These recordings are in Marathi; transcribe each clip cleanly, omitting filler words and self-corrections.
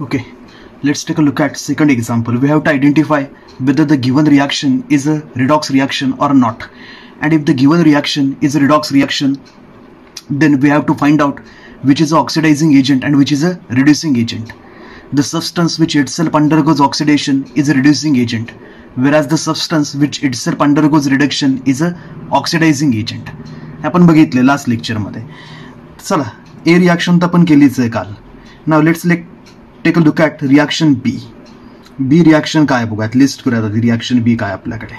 Okay, let's take a look at second example. We have to identify whether the given reaction is a redox reaction or not. And if the given reaction is a redox reaction, then we have to find out which is the oxidizing agent and which is a reducing agent. The substance which itself undergoes oxidation is a reducing agent, whereas the substance which itself undergoes reduction is a oxidizing agent. आपण बघितले लास्ट लेक्चर मध्ये. चला, ए रिएक्शन तर आपण केलीच आहे काल. Now let's take a look at reaction B. B reaction काय बघूयात, लिस्ट करूयात आधी. रिएक्शन बी काय आपल्याकडे,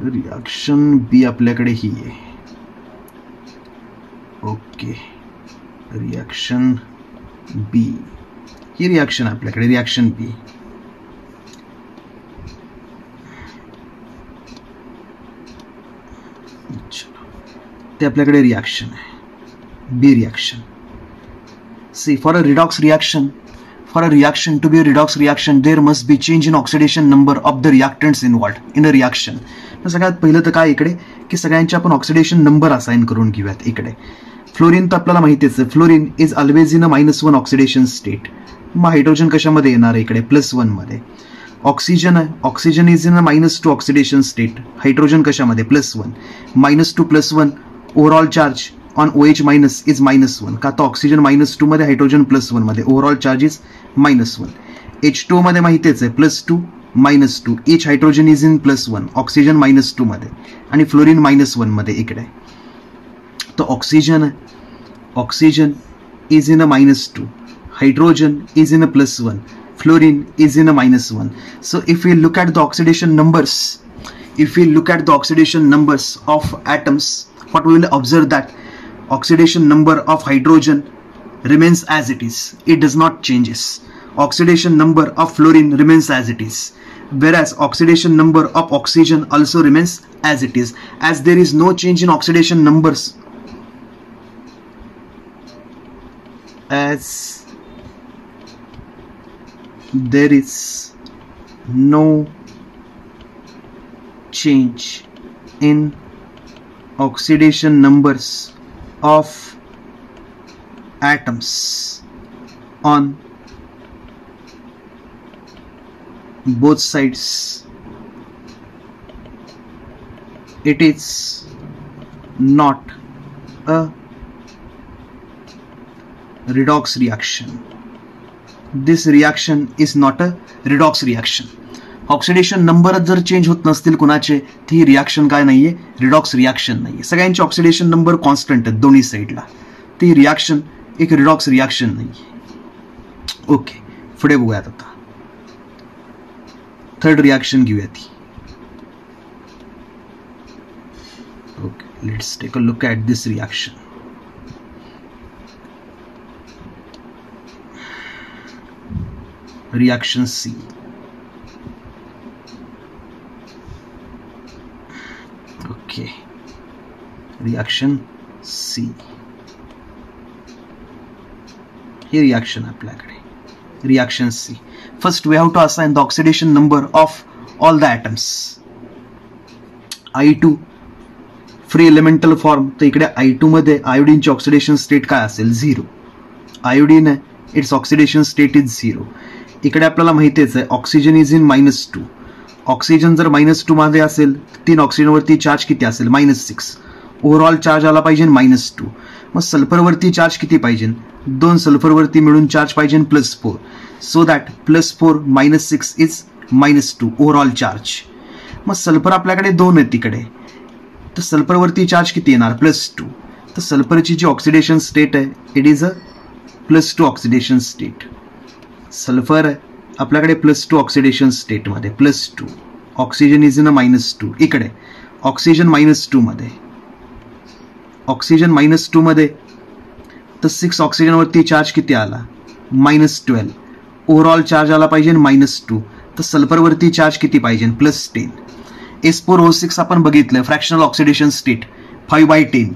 रिएक्शन बी आपल्याकडे ही आहे. ओके, रिएक्शन बी ही रिएक्शन आपल्याकडे, रिएक्शन बी. ते आपल्याकडे रिएक्शन आहे, बी reaction. See, for a redox reaction, to be a redox reaction, there must be change in oxidation number of the reactants involved in a reaction. तर सगळ्यात पहिलं तर काय इकडे की सगळ्यांचे आपण ऑक्सिडेशन नंबर असाइन करून घेऊयात. इकडे फ्लोरीन तर आपल्याला माहितीच आहे, fluorine is always in a -1 oxidation state. मग हायड्रोजन कशामध्ये येणार आहे इकडे, +1 मध्ये. ऑक्सिजन आहे, oxygen is in a -2 oxidation state. Hydrogen कशामध्ये, +1. -2 +1 overall charge on OH minus is -1. का तर ऑक्सिजन -2 मध्ये, हायड्रोजन +1 मध्ये, ओव्हरऑल चार्ज इज -1. H2O मध्ये माहितीच आहे, +2 -2. इच हायड्रोजन इज इन +1, ऑक्सिजन -2 मध्ये आणि फ्लोरीन -1 मध्ये इकडे. तो oxygen is in a -2, hydrogen is in a +1, fluorine is in a -1. So if we look at the oxidation numbers, of atoms, what we will observe that oxidation number of hydrogen remains as it is. It does not changes. Oxidation number of fluorine remains as it is, whereas oxidation number of oxygen also remains as it is. As there is no change in oxidation numbers, as there is no change in oxidation numbers of atoms on both sides, it is not a redox reaction. This reaction is not a redox reaction. Oxidation number जर चेंज होत नसतील कुणाचे, ती रिएक्शन काय नाहीये, रिडॉक्स रिएक्शन नाहीये. सगळ्यांचे ऑक्सिडेशन नंबर कॉन्स्टंट आहेत दोन्ही साईडला, ती रिएक्शन एक रिडॉक्स रिएक्शन नाहीये. ओके, पुढे बघूयात आता. थर्ड रिएक्शन घेऊया ती. Okay, let's take a look at this reaction. Reaction C. Okay, reaction C. Here reaction आपल्याकडे, reaction C. First we have to assign the oxidation number of all the atoms. I2 free elemental form, तर इकडे I2 मध्ये आयोडीनची ऑक्सिडेशन स्टेट काय असेल, 0. आयोडीन आहे, इट्स ऑक्सिडेशन स्टेट इज 0. इकडे आपल्याला माहितीच आहे ऑक्सिजन इज इन -2. ऑक्सिजन जर -2 मध्ये असेल, 3 ऑक्सिजनवरती चार्ज किती असेल, -6. ओव्हरऑल चार्ज आला पाहिजे -2. मग सल्फरवरती चार्ज किती पाहिजे, 2 सल्फरवरती मिळून चार्ज पाहिजे +4. So that +4 -6 is -2 overall charge. मग सल्फर आपल्याकडे 2 आहेत तिकडे, तर सल्फरवरती चार्ज किती येणार, +2. तर सल्फरची जी ऑक्सिडेशन स्टेट आहे, it is a +2 oxidation state. Sulphur आपल्याकडे +2 ऑक्सिडेशन स्टेट मध्ये, +2. ऑक्सिजन इज इन अ -2. इकडे ऑक्सिजन -2 मध्ये, ऑक्सिजन -2 मध्ये, तर 6 ऑक्सिजनवरती चार्ज किती आला, -12. ओव्हरऑल चार्ज आला पाहिजे -2. तर सल्फरवरती चार्ज किती पाहिजे, +10. S4O6 आपण बघितलं, फ्रॅक्शनल ऑक्सिडेशन स्टेट 5/10.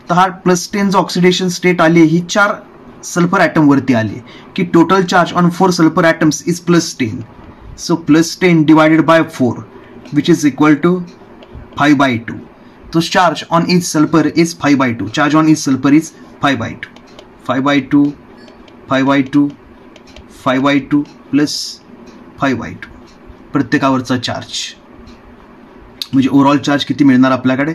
तर हा +10 जो ऑक्सिडेशन स्टेट आली, ही 4 सल्फर ॲटम वरती आले की total charge on 4 sulphur atoms is +10. So +10 divided by 4 which is equal to 5/2. तो charge on each sulfur is 5/2. Charge on each sulfur is 5/2. 5/2, 5/2 5/2 plus 5/2 प्रत्येकावरचा charge, म्हणजे ओव्हरऑल चार्ज किती मिळणार आपल्याकडे?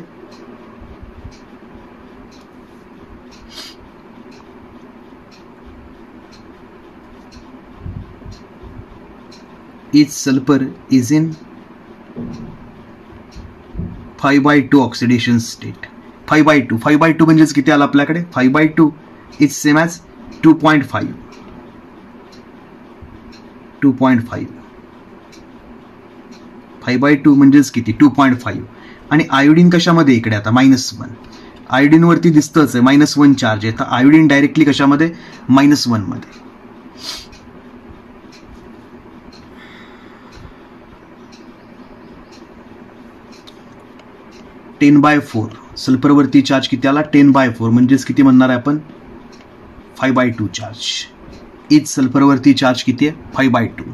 Each sulfur is in 5/2 oxidation state. 5/2 म्हणजेच किती आलं आपल्याकडे? 5/2 इज सेम ॲज 2.5. 5/2 म्हणजेच किती? 2.5. आणि आयोडीन कशामध्ये इकडे आता? -1. आयोडीन वरती दिसतंच आहे -1 चार्ज आहे, तर आयोडीन डायरेक्टली कशामध्ये? -1 मध्ये. टेन बाय 4 सल्फरवरती चार्ज किती आला? 10/4 म्हणजेच किती म्हणणार आहे आपण? 5/2 चार्ज. इच सल्फरवरती चार्ज किती आहे? 5/2.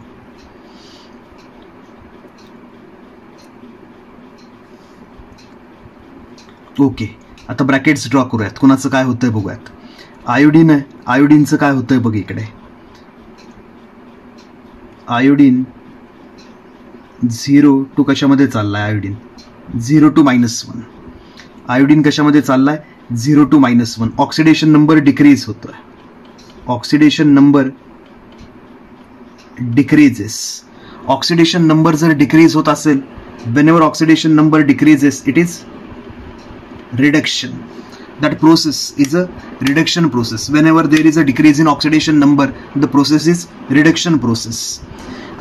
ओके, आता ब्रॅकेट्स ड्रॉ करूयात. कोणाचं काय होतंय बघूयात. आयोडीन आहे, आयोडीनचं काय होतंय बघ इकडे. आयोडीन 0 to कशामध्ये चाललाय? Iodine 0 to -1. आयोडीन कशामध्ये चाललाय? 0 to -1. ऑक्सिडेशन नंबर डिक्रीज होतोय. Oxidation number decreases. Oxidation number जर डिक्रीज होत असेल, whenever oxidation number decreases, it is reduction. That process is a reduction process. Whenever there is a decrease in oxidation number, the process is reduction process.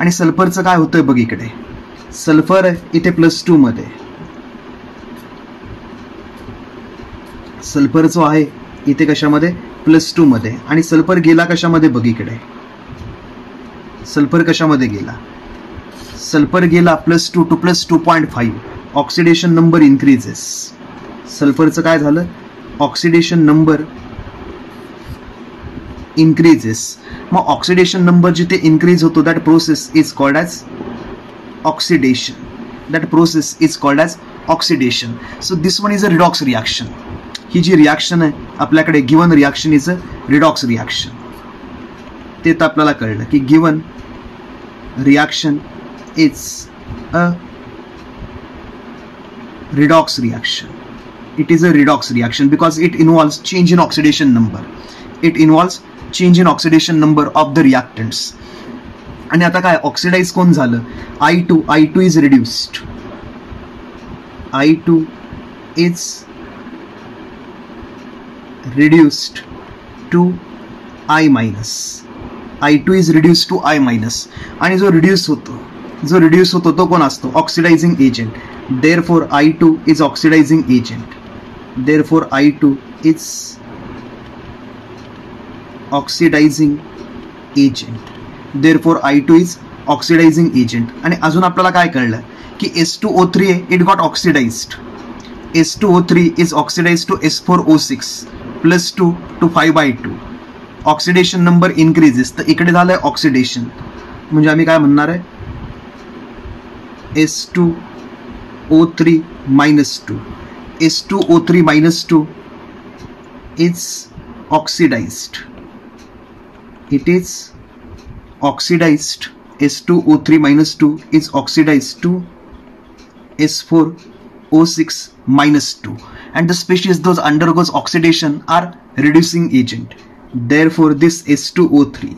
आणि सल्फरचं काय होतंय बघ इकडे. सल्फर इथे +2 मध्ये, सल्फर जो आहे इथे कशामध्ये? +2 मध्ये. आणि सल्फर गेला कशामध्ये बघ इकडे. सल्फर कशामध्ये गेला? सल्फर गेला +2 to +2.5. Oxidation number increases. सल्फरचं काय झालं? Oxidation number increases. मग ऑक्सिडेशन नंबर जिथे इन्क्रीज होतो, that process is called as oxidation. That process is called as oxidation. So this one is a redox reaction. ही जी रिॲक्शन आहे आपल्याकडे, given reaction is a redox reaction. ते तर आपल्याला कळलं की given reaction is a redox reaction. It is a redox reaction because it involves change in oxidation number. It involves change in oxidation number of the reactants. आणि आता काय? ऑक्सिडाइज कोण झालं? I2 is reduced. I2 is reduced to I minus. I2 is reduced to I minus. आणि जो रिड्यूस होतो तो कोण असतो? Oxidizing agent. Therefore I2 is oxidizing agent. Therefore I2 is oxidizing agent. Therefore I2 is oxidizing agent. आणि अजून आपल्याला काय कळलं की S2O3 it got oxidized. S2O3 is oxidized to S4O6 +2 to 5/2. Oxidation number increases. तर इकडे झालंय ऑक्सिडेशन, म्हणजे आम्ही काय म्हणणार आहे? S2O3 -2. S2O3 -2 is oxidized. It is oxidized. S2O3 -2 is oxidized to S4O6 -2. And the species those undergoes oxidation are reducing agent. Therefore this S2O3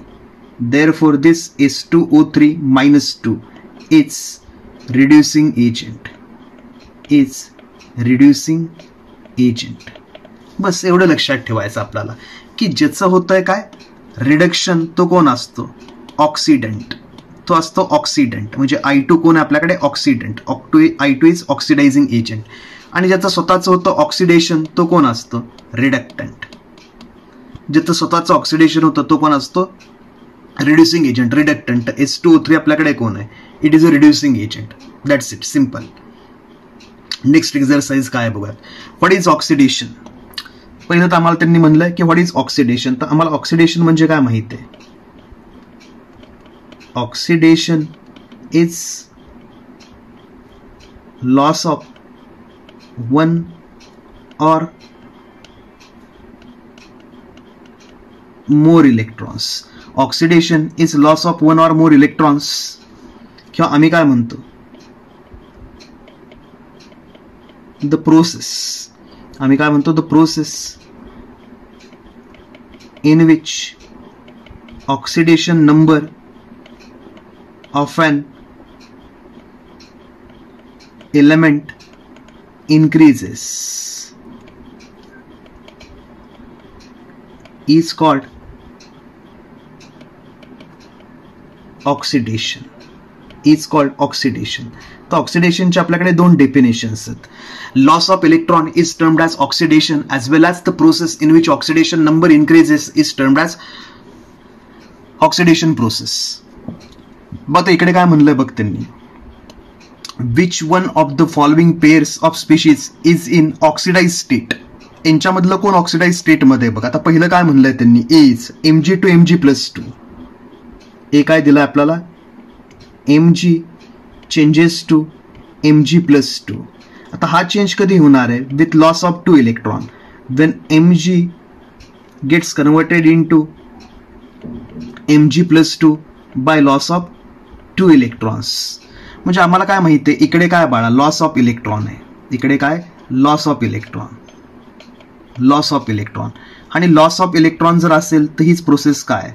-2 is reducing agent. बस एवढं लक्षात ठेवायचं आपल्याला की ज्याचं होतंय काय? रिडक्शन, तो कोण असतो? ऑक्सिडंट. तो असतो ऑक्सिडंट. म्हणजे I2 कोण आहे आपल्याकडे? Oxidant. I2 is oxidising agent. आणि ज्याचं स्वतःचं होतं ऑक्सिडेशन, तो कोण असतो? रिडक्टंट. ज्याचं स्वतःचं ऑक्सिडेशन होतं तो कोण असतो? Reducing agent, रिडक्टंट. S2O3 आपल्याकडे कोण आहे? It is a reducing agent. That's it, simple. Next exercise काय बघूयात. What is oxidation? पहिलं तर आम्हाला त्यांनी म्हणलंय की व्हॉट इज ऑक्सिडेशन. तर आम्हाला ऑक्सिडेशन म्हणजे काय माहिती आहे? Oxidation is loss of one or more electrons. Oxidation is loss of one or more electrons. किंवा आम्ही काय म्हणतो, the process, आम्ही काय म्हणतो, the process in which oxidation number of an element increases is called oxidation. Is called oxidation. तर ऑक्सिडेशनचे आपल्याकडे दोन डेफिनेशन्स आहेत. Loss of electron is termed as oxidation as well as the process in which oxidation number increases is termed as oxidation process. बघ इकडे काय म्हणलंय बघ त्यांनी, which one of the following pairs of species is in oxidize state. यांच्यामधलं कोण ऑक्सिडाइज स्टेट मध्ये बघ. आता पहिलं काय म्हणलंय त्यांनी, इज Mg to Mg+2. ए काय दिलं आपल्याला, Mg चेंजेस टू Mg+2. आता हा चेंज कधी होणार आहे, with loss of 2 electron, when Mg gets converted into Mg+2 by loss of 2 electrons. म्हणजे आम्हाला काय माहिती आहे, इकडे काय बाळा, लॉस ऑफ इलेक्ट्रॉन आहे, इकडे काय loss of electron, loss of electron. आणि लॉस ऑफ इलेक्ट्रॉन जर असेल तर हीच प्रोसेस काय,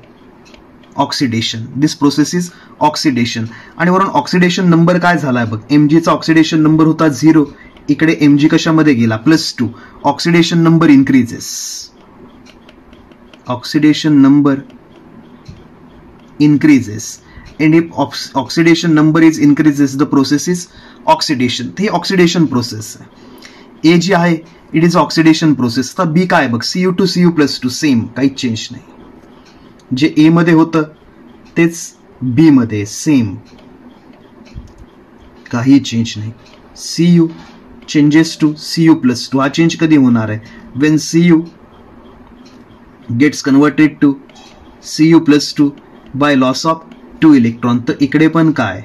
oxidation. This process is oxidation. आणि वरून ऑक्सिडेशन नंबर काय झालाय बघ, Mgचा ऑक्सिडेशन नंबर होता 0, इकडे Mg कशामध्ये गेला, +2. Oxidation number increases, oxidation number increases, and if oxidation number is increases, the process is oxidation. He oxidation process आहे. ए जी आहे इट इज ऑक्सिडेशन प्रोसेस. तर बी काय बघ, Cu2Cu+2 सेम, काही चेंज नाही. जे ए मध्ये होतं तेच बी मध्ये सेम, काही चेंज नाही. Cu changes to Cu+2. हा चेंज कधी होणार आहे, when Cu gets converted to Cu+2 by loss of 2 electron. तर इकडे पण काय,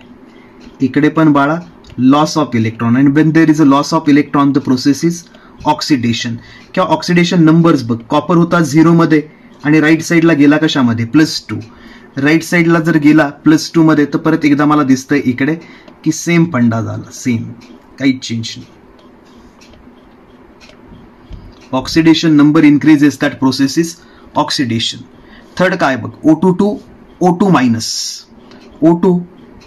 इकडे पण बाळा loss of electron. And when there is a loss of electron the process is oxidation. किंवा ऑक्सिडेशन नंबर्स बघ, कॉपर होता 0 मध्ये आणि राईट साईडला गेला कशामध्ये, +2. राईट साईडला जर गेला +2 मध्ये, तर परत एकदा मला दिसतंय इकडे की सेम फंडा झाला, सेम, काही चेंज नाही. Oxidation number increases, that process is oxidation. Third काय बघ, O2 to O2 minus, O2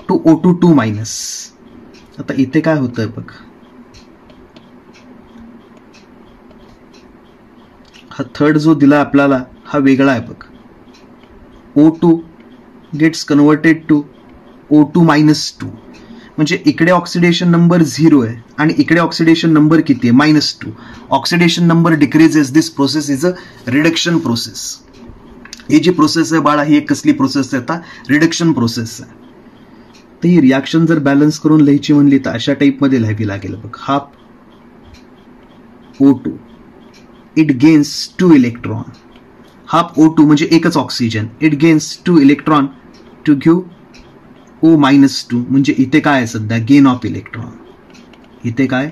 to O2 minus. आता इथे काय होतंय बघ, हा थर्ड जो दिला आपल्याला हा वेगळा आहे बघ. O2 gates converted to O2-2. म्हणजे इकडे ऑक्सिडेशन नंबर 0 आहे आणि इकडे ऑक्सिडेशन नंबर किती आहे, -2. Oxidation number decreases. This process is a reduction process. ही जी प्रोसेस आहे बाळा, ही एक कसली प्रोसेस आहे, आता रिडक्शन प्रोसेस आहे. तर ही रिॲक्शन जर बॅलन्स करून लिहायची म्हणली तर अशा टाईपमध्ये लिहावी लागेल बघ. Half O2 it gains 2 electron. Half O2 म्हणजे एकच oxygen, it gains 2 electron to give O-2. म्हणजे इथे काय आहे सध्या, गेन ऑफ इलेक्ट्रॉन. इथे काय,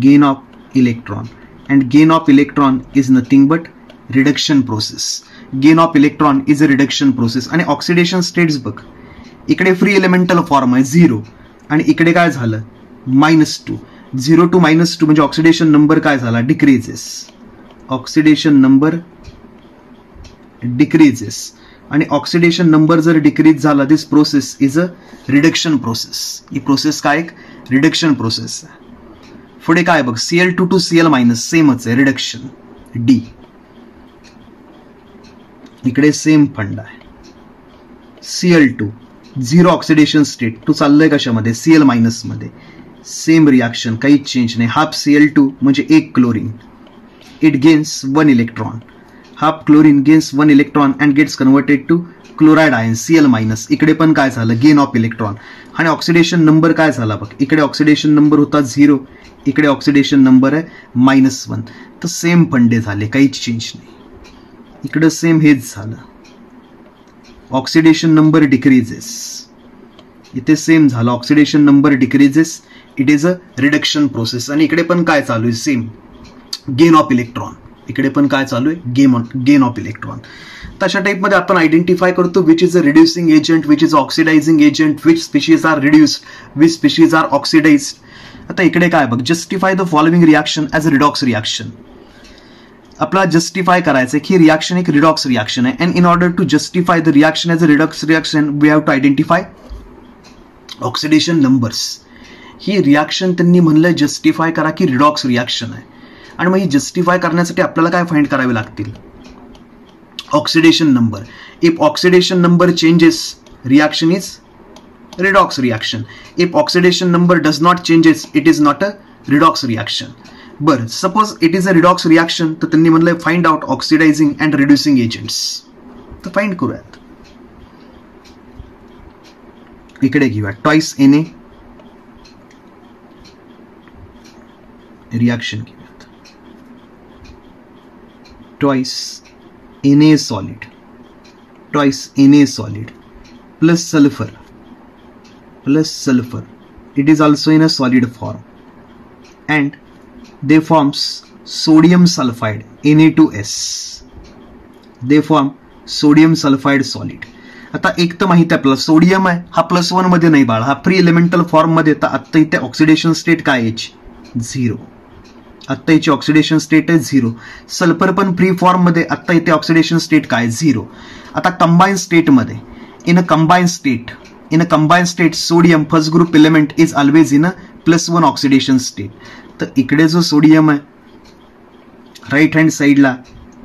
gain of electron. And gain of electron is nothing but reduction process. Gain of electron is a reduction process. आणि ऑक्सिडेशन स्टेट्स बघ, इकडे फ्री एलिमेंटल फॉर्म आहे 0 आणि इकडे काय झालं, -2. 0 to -2 म्हणजे ऑक्सिडेशन नंबर काय झाला, डिक्रीजेस. Oxidation number decreases. आणि ऑक्सिडेशन नंबर जर डिक्रीज झाला, this process is a reduction process. ही प्रोसेस काय, एक रिडक्शन प्रोसेस आहे. पुढे काय बघ, Cl2 to Cl- सेमच आहे, रिडक्शन. डी इकडे सेम फंड आहे. Cl2 0 ऑक्सिडेशन स्टेट, तो चाललंय कशामध्ये, Cl- मध्ये. सेम रिॲक्शन, काही चेंज नाही. हाफ Cl2 म्हणजे 1 chlorine, it gains 1 electron. Half chlorine gains 1 electron and gets converted to chloride ion, Cl-. इकडे पण काय झालं, गेन ऑफ इलेक्ट्रॉन. आणि ऑक्सिडेशन नंबर काय झाला बघ, इकडे ऑक्सिडेशन नंबर होता 0, इकडे ऑक्सिडेशन नंबर आहे -1. तर सेम फंडे झाले, काहीच चेंज नाही. इकडे सेम हेच झालं, ऑक्सिडेशन नंबर डिक्रीजेस. इथे सेम झालं, oxidation number decreases. It is a reduction process. आणि इकडे पण काय चालू आहे, सेम, गेन ऑफ इलेक्ट्रॉन. इकडे पण काय चालू आहे, गेन ऑफ इलेक्ट्रॉन. तशा टाईपमध्ये आपण आयडेंटिफाय करतो which is a reducing agent, which is oxidising agent, which species are reduced, which species are oxidised. आता इकडे काय बघ, justify the following reaction as a redox reaction. आपल्याला जस्टिफाय करायचं की रिॲक्शन एक रिडॉक्स रिॲक्शन आहे, and in order to justify the reaction as a redox reaction we have to identify oxidation numbers. ही रिॲक्शन त्यांनी म्हणलं जस्टिफाय करा की रिडॉक्स रिॲक्शन आहे, आणि मग ही जस्टिफाय करण्यासाठी आपल्याला काय फाइंड करावे लागतील, oxidation number. If oxidation number changes, reaction is redox reaction. If oxidation number does not changes, it is not a redox reaction. But suppose it is a redox reaction, तर त्यांनी म्हणलं find out oxidizing and reducing agents. तर फाइंड करूयात. इकडे घेऊया twice Na रिॲक्शन घेऊयात. twice Na solid, twice Na solid plus sulfur, it is also in a solid form, and they forms sodium sulfide, Na2S. they form sodium sulfide solid. आता एक तर माहिती आहे आपल्याला सोडियम आहे हा +1 मध्ये नाही बाळ, हा फ्री एलिमेंटल फॉर्म मध्ये. तर आत्ता इथे ऑक्सिडेशन स्टेट काय याची, 0. आत्ता याची ऑक्सिडेशन स्टेट आहे 0. सल्फर पण फ्री फॉर्म मध्ये, आत्ता इथे ऑक्सिडेशन स्टेट काय, 0. आता कंबाईन स्टेट मध्ये, in a combined state sodium first group element is always in a +1 oxidation state. तर इकडे जो सोडियम आहे राईट हँड साईडला,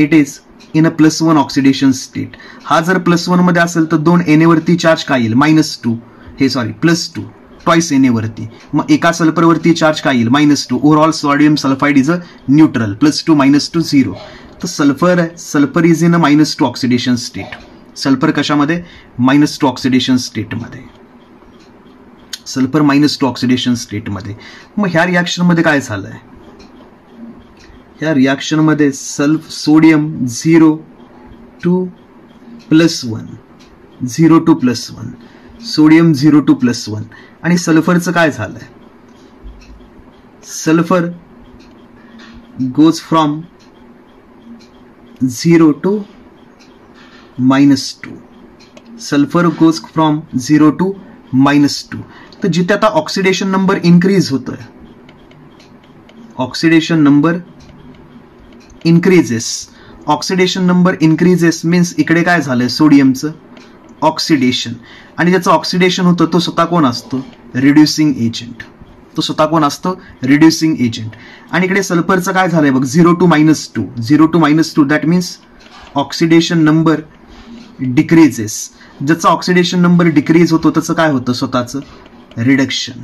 it is in a +1 oxidation state. हा जर +1 मध्ये असेल तर 2 Na वरती चार्ज काय येईल, -2, +2 ट्वाइस Na वरती. मग एका सल्फर वरती चार्ज काय येईल, -2. Overall sodium sulphide is a neutral, +2 -2 0. तर sulphur is in a -2 oxidation state. Sulphur कशामध्ये, -2 ऑक्सिडेशन स्टेटमध्ये. सल्फर -2 ऑक्सिडेशन स्टेटमध्ये. मग ह्या रिॲक्शन मध्ये काय झालंय, ह्या रिॲक्शन मध्ये sodium 0 to +1, 0 to +1, sodium 0 to +1. आणि सल्फरचं काय झालंय, sulphur goes from 0 to -2. Sulphur goes from 0 to -2. तर जिथे आता ऑक्सिडेशन नंबर इन्क्रीज होतोय, oxidation number increases, oxidation number increases means इकडे काय झालंय, सोडियमचं ऑक्सिडेशन. आणि ज्याचं ऑक्सिडेशन होतं तो स्वतः कोण असतो, रिड्युसिंग एजंट. तो स्वतः कोण असतो, रिड्युसिंग एजंट. आणि इकडे सल्फरचं काय झालंय बघ, 0 to -2, 0 to -2 that means oxidation number decreases. ज्याचा ऑक्सिडेशन नंबर डिक्रीज होतो त्याचं काय होतं, स्वतःचं रिडक्शन.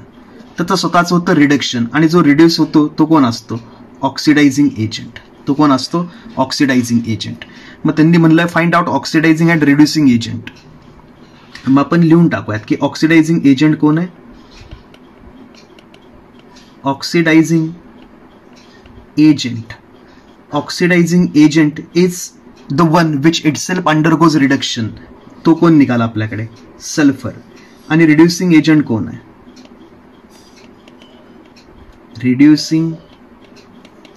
तर स्वतःच होतं रिडक्शन. आणि जो रिड्यूस होतो तो कोण असतो, ऑक्सिडायझिंग एजंट. तो कोण असतो, ऑक्सिडायझिंग एजंट. मग त्यांनी म्हणलंय find out oxidizing and reducing agent. मग आपण लिहून टाकूयात की ऑक्सिडायझिंग एजंट कोण आहे, oxidizing agent. Oxidizing agent is the one which itself undergoes reduction. तो कोण निघाला आपल्याकडे, सल्फर. आणि रिड्युसिंग एजंट कोण आहे, रिड्युसिंग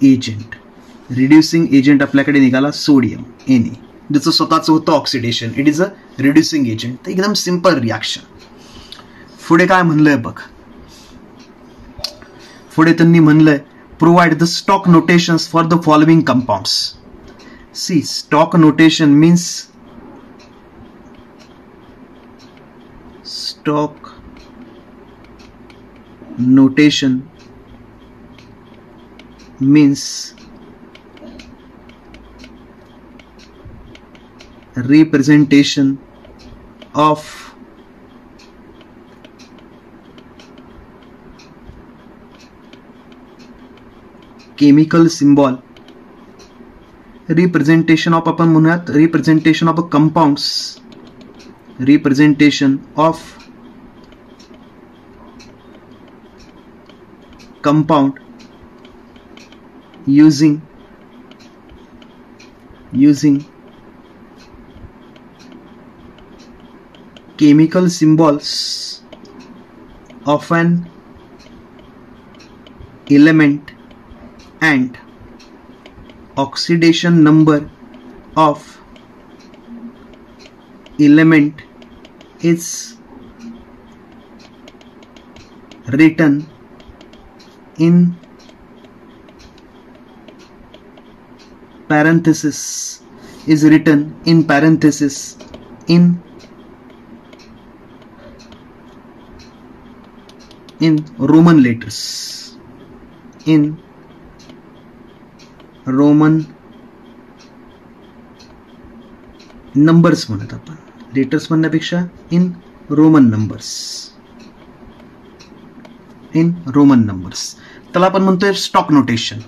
एजंट. रिड्युसिंग एजंट आपल्याकडे निघाला सोडियम Na, ज्याचं स्वतःचं होतं oxidation. It is a reducing agent. तर एकदम सिंपल रिॲक्शन. पुढे काय म्हणलंय बघ, पुढे त्यांनी म्हणलंय provide the stock notations for the following compounds. See stock notation means stock notation means representation of chemical symbol, representation of आपण म्हणूयात representation of compounds, representation of compound using chemical symbols of an element and oxidation number of element is written in parenthesis in Roman letters, in Roman numbers म्हणत आपण, लेटर्स म्हणण्यापेक्षा इन रोमन नंबर्स. त्याला आपण म्हणतोय स्टॉक नोटेशन.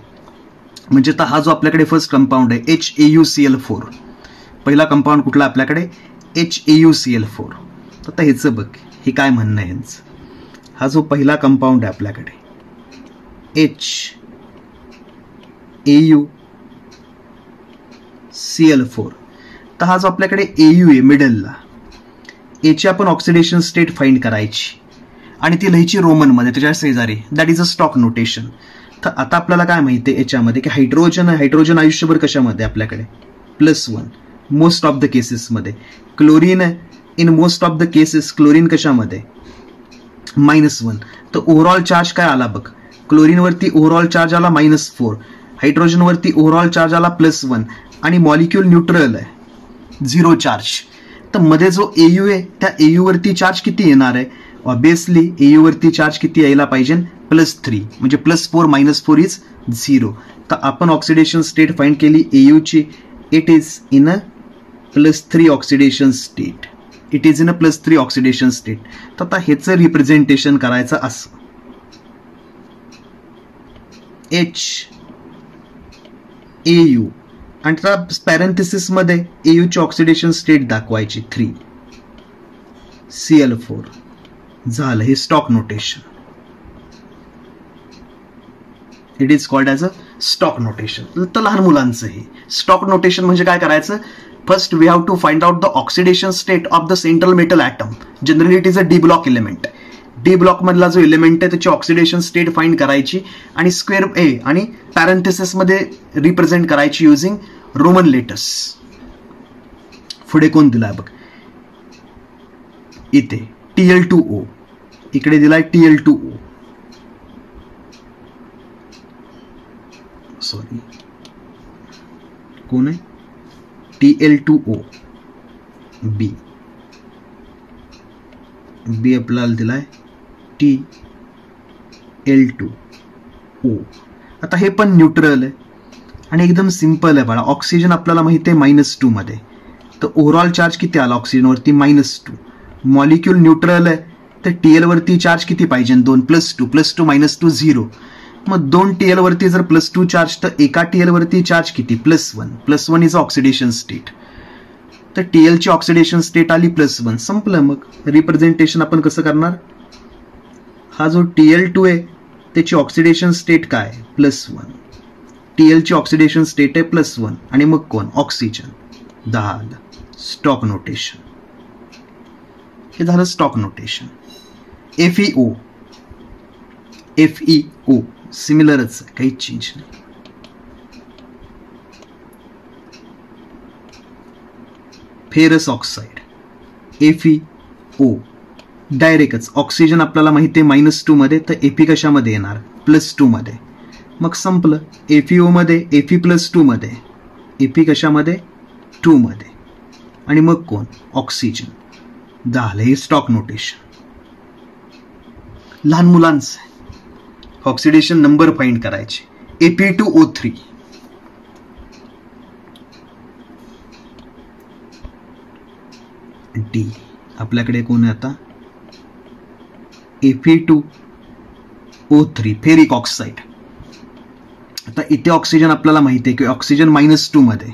म्हणजे तर हा जो आपल्याकडे फर्स्ट कंपाऊंड आहे HAuCl4, पहिला कंपाऊंड कुठला आपल्याकडे HAuCl4. तर आता ह्याचं बघ, हे काय म्हणणं आहे ह्यांचं. हा जो पहिला कंपाऊंड आहे आपल्याकडे HAuCl4, तर हा जो आपल्याकडे AU आहे मिडलला, याची आपण ऑक्सिडेशन स्टेट फाइंड करायची आणि ती लिहायची रोमन मध्ये त्याच्या शेजारी. That is a stock notation. तर आता आपल्याला काय माहिती आहे याच्यामध्ये की हायड्रोजन आयुष्यभर कशामध्ये आपल्याकडे +1 मोस्ट ऑफ द केसेसमध्ये. क्लोरीन आहे in most of the cases chlorine कशामध्ये -1. तर ओव्हरऑल चार्ज काय आला बघ, क्लोरीनवरती ओव्हरऑल चार्ज आला -4, हायड्रोजनवरती ओव्हरऑल चार्ज आला +1 आणि मॉलिक्यूल न्यूट्रल आहे 0 चार्ज. तर मध्ये जो AU आहे त्या AU वरती चार्ज किती येणार आहे, ऑब्विसली AU वरती चार्ज किती यायला पाहिजे +3, म्हणजे +4 -4 इज 0. तर आपण ऑक्सिडेशन स्टेट फाइंड केली AU ची. It is in a +3 oxidation state. तर आता ह्याचं रिप्रेझेंटेशन करायचं असं HAU आणि त्या पॅरेंथेसिस मध्ये AU ची ऑक्सिडेशन स्टेट दाखवायची 3Cl4. झालं हे stock notation. It is called as a stock notation. तर लहान मुलांचं हे स्टॉक नोटेशन म्हणजे काय करायचं, first we have to find out the oxidation state of the central metal atom. Generally it is a d block element. D block मधला जो एलिमेंट आहे त्याची ऑक्सिडेशन स्टेट फाइंड करायची आणि स्क्वेअर A आणि पॅरेंथेसिस मध्ये रिप्रेझेंट करायची युझिंग रोमन लेटर्स. पुढे कोण दिलाय बघ, इथे Tl2O, इकडे दिलाय Tl2O, सॉरी कोण आहे Tl2O B आपल्याला दिलाय Tl2O. आता हे पण न्यूट्रल आहे आणि एकदम सिंपल आहे बाळा. ऑक्सिजन आपल्याला माहिती आहे -2 मध्ये, तर ओव्हरऑल चार्ज किती आला ऑक्सिजनवरती -2. मॉलिक्यूल न्यूट्रल आहे तर TL वरती चार्ज किती पाहिजे 2 +2 -2 0. मग 2 TL वरती जर +2 चार्ज तर एका TL वरती चार्ज किती +1 इज ऑक्सिडेशन स्टेट. तर TL ची ऑक्सिडेशन स्टेट आली +1. संपलं. मग रिप्रेझेंटेशन आपण कसं करणार, हा जो Tl2 आहे त्याची ऑक्सिडेशन स्टेट काय +1, TL ची ऑक्सिडेशन स्टेट आहे +1 आणि मग कोण ऑक्सिजन. झालं स्टॉक नोटेशन. हे झालं स्टॉक नोटेशन. FeO सिमिलरच आहे, काही चेंज नाही. Ferrous oxide FeO डायरेक्टच. ऑक्सिजन आपल्याला माहिती आहे -2 मध्ये, तर Fe कशामध्ये येणार +2 मध्ये. मग संपलं. FeO मध्ये Fe+2 मध्ये, Fe कशामध्ये 2 मध्ये आणि मग कोण ऑक्सिजन. झालं हे स्टॉक नोटेशन. लहान मुलांचं ऑक्सिडेशन नंबर फाइंड करायचे. Fe2O3 D आपल्याकडे कोण आहे आता Fe2O3 फेरिक ऑक्साइड. आता इथे ऑक्सिजन आपल्याला माहिती आहे की ऑक्सिजन -2 मध्ये.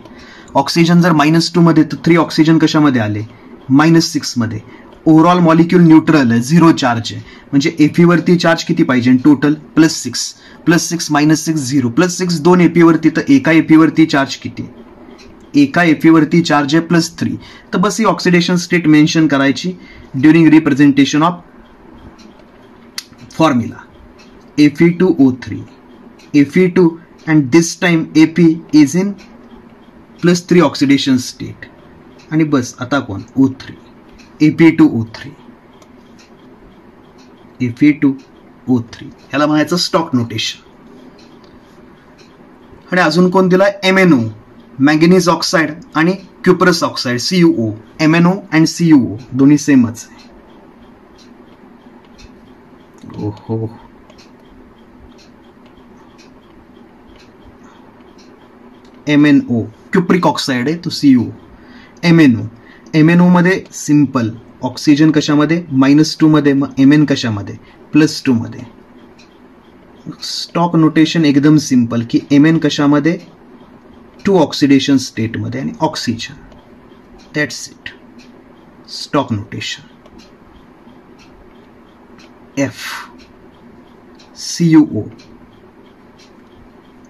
ऑक्सिजन जर -2 मध्ये तर 3 ऑक्सिजन कशामध्ये आले -6 मध्ये. ओव्हरऑल मॉलिक्यूल न्यूट्रल आहे 0 चार्ज आहे. म्हणजे Fe वरती चार्ज किती पाहिजे टोटल +6 -6 0 +6 2 Fe वरती. तर एका Fe वरती चार्ज किती, एका Fe वरती चार्ज आहे +3. तर बस ही ऑक्सिडेशन स्टेट मेन्शन करायची during representation of formula. Fe2O3 Fe2 and this time AP is in +3 oxidation state. आणि बस आता कोण O3, AP2O3, Fe2O3. ह्याला म्हणायचं स्टॉक नोटेशन. आणि अजून कोण दिलाय MnO, मॅंगनीज ऑक्साईड आणि cuprous oxide CuO. MnO and CuO दोन्ही सेमच आहे. ओहो, MnO क्युप्रिक ऑक्साईड आहे तो CuO. MnO मध्ये सिंपल ऑक्सिजन कशामध्ये -2 मध्ये, मग Mn कशामध्ये +2 मध्ये. स्टॉक नोटेशन एकदम सिंपल की Mn कशामध्ये 2 ऑक्सिडेशन स्टेट मध्ये आणि oxygen. That's it. Stock notation. F CuO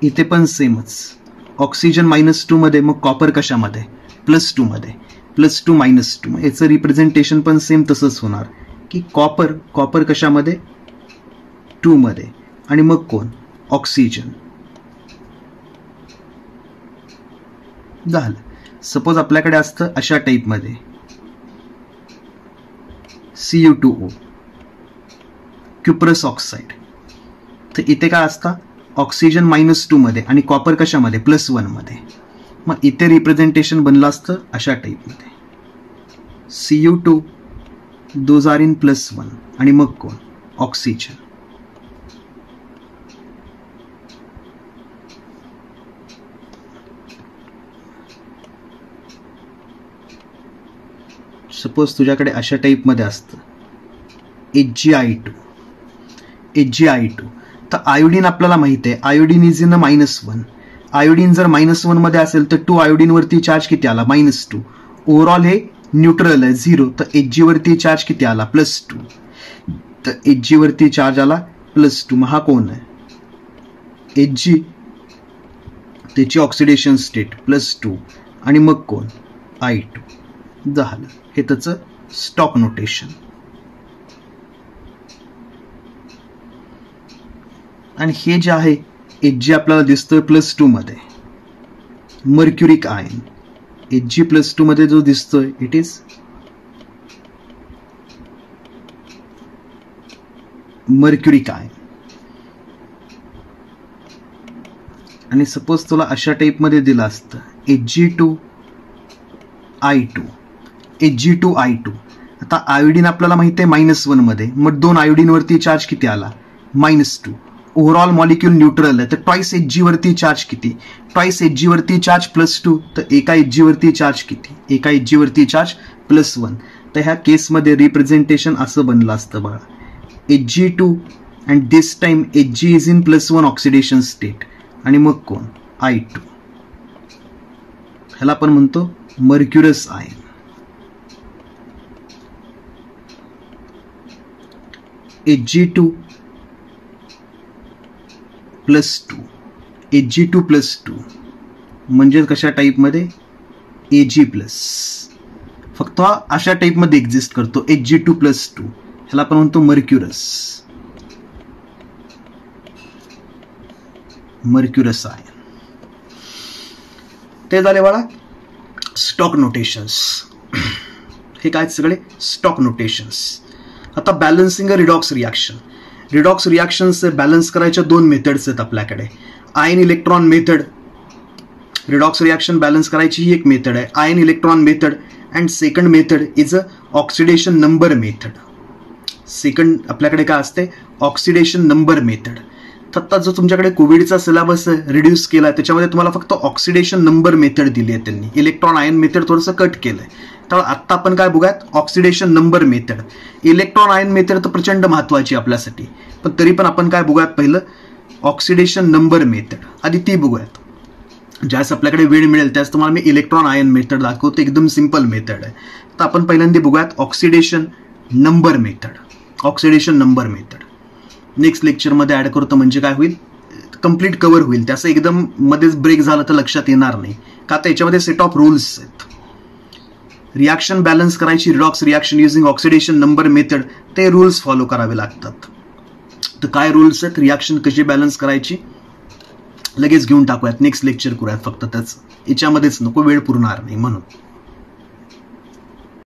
इथे पण सेमच. ऑक्सिजन -2 मध्ये, मग कॉपर कशामध्ये +2 मध्ये, +2 -2. याचं रिप्रेझेंटेशन पण सेम तसंच होणार की कॉपर कशामध्ये 2 मध्ये आणि मग कोण ऑक्सिजन. झालं. सपोज आपल्याकडे असतं अशा टाईपमध्ये Cu2O क्युप्रस ऑक्साईड. तर इथे काय असतं ऑक्सिजन -2 मध्ये आणि कॉपर कशामध्ये +1 मध्ये. मग इथे रिप्रेझेंटेशन बनलं असतं अशा टाईपमध्ये Cu2 दोज आर इन +1 आणि मग कोण ऑक्सिजन. सपोज तुझ्याकडे अशा टाईपमध्ये असतं HgI2. तर आयोडीन आपल्याला माहिती आहे आयोडीन इज इन -1. आयोडीन जर -1 मध्ये असेल तर 2 आयोडीन वरती चार्ज किती आला -2. ओव्हरऑल हे न्यूट्रल आहे 0. तर Hg वरती चार्ज किती आला +2. तर Hg वरती चार्ज आला +2. मग हा कोण आहे Hg, त्याची ऑक्सिडेशन स्टेट +2 आणि मग कोण I2. झालं. हे त्याचं स्टॉक नोटेशन. आणि हे जे आहे Hg आपल्याला दिसतोय +2 मध्ये, मर्क्युरिक आयन. Hg +2 मध्ये जो दिसतोय इट इज मर्क्युरिक आयन. आणि सपोज तुला अशा टाईपमध्ये दिलं असतं Hg2I2. आता आयोडीन आपल्याला माहिती आहे -1 मध्ये, मग 2 आयोडीन वरती चार्ज किती आला -2. ओव्हरऑल मॉलिक्यूल न्यूट्रल आहे तर ट्वाइस Hg वरती चार्ज किती, ट्वाइस Hg वरती चार्ज +2. तर एका Hg वरती चार्ज किती, एका Hg वरती चार्ज +1. तर ह्या केसमध्ये रिप्रेझेंटेशन असं बनलं असतं बघा Hg2 and this time Hg is in +1 oxidation state आणि मग कोण I2. ह्याला आपण म्हणतो मर्क्युरस आयन. Hg2 +2 म्हणजे कशा टाईपमध्ये Ag+. फक्त हा अशा टाईपमध्ये एक्झिस्ट करतो Hg2 +2. ह्याला आपण म्हणतो मर्क्युरस आयन. ते झाले बाळा स्टॉक नोटेशन्स. हे काय सगळे स्टॉक नोटेशन्स. आता balancing redox reaction. Redox reactions balance करायच्या 2 मेथड्स आहेत आपल्याकडे. Ion electron method. Redox reaction balance करायची ही एक मेथड आहे ion electron method. And second method is a oxidation number method. Second आपल्याकडे काय असते ऑक्सिडेशन नंबर मेथड. तर आता जो तुमच्याकडे कोविडचा सिलेबस रिड्यूस केला त्याच्यामध्ये तुम्हाला फक्त ऑक्सिडेशन नंबर मेथड दिली आहे त्यांनी. इलेक्ट्रॉन आयन मेथड थोडंसं कट केलंय. तर आत्ता आपण काय बघूयात oxidation number method. Electron ion method तर प्रचंड महत्वाची आपल्यासाठी, पण तरी पण आपण काय बघूयात पहिलं ऑक्सिडेशन नंबर मेथड. आधी ती बघूयात. ज्यास आपल्याकडे वेळ मिळेल त्यास तुम्हाला मी इलेक्ट्रॉन आयन मेथड दाखवतो. एकदम सिंपल मेथड आहे. तर आपण पहिल्यांदा बघूयात oxidation number method. Oxidation number method next लेक्चरमध्ये ऍड करतो म्हणजे काय होईल कंप्लीट कव्हर होईल. त्याचं एकदम मध्येच ब्रेक झालं तर लक्षात येणार नाही का. आता याच्यामध्ये सेट ऑफ रूल्स आहेत. रिॲक्शन बॅलन्स करायची redox reaction using oxidation number method. ते रूल्स फॉलो करावे लागतात. तर काय रूल्स आहेत रिॲक्शन कशी बॅलन्स करायची. लगेच घेऊन टाकूयात, नेक्स्ट लेक्चर करूयात फक्त त्याच, याच्यामध्येच नको, वेळ पुरणार नाही म्हणून.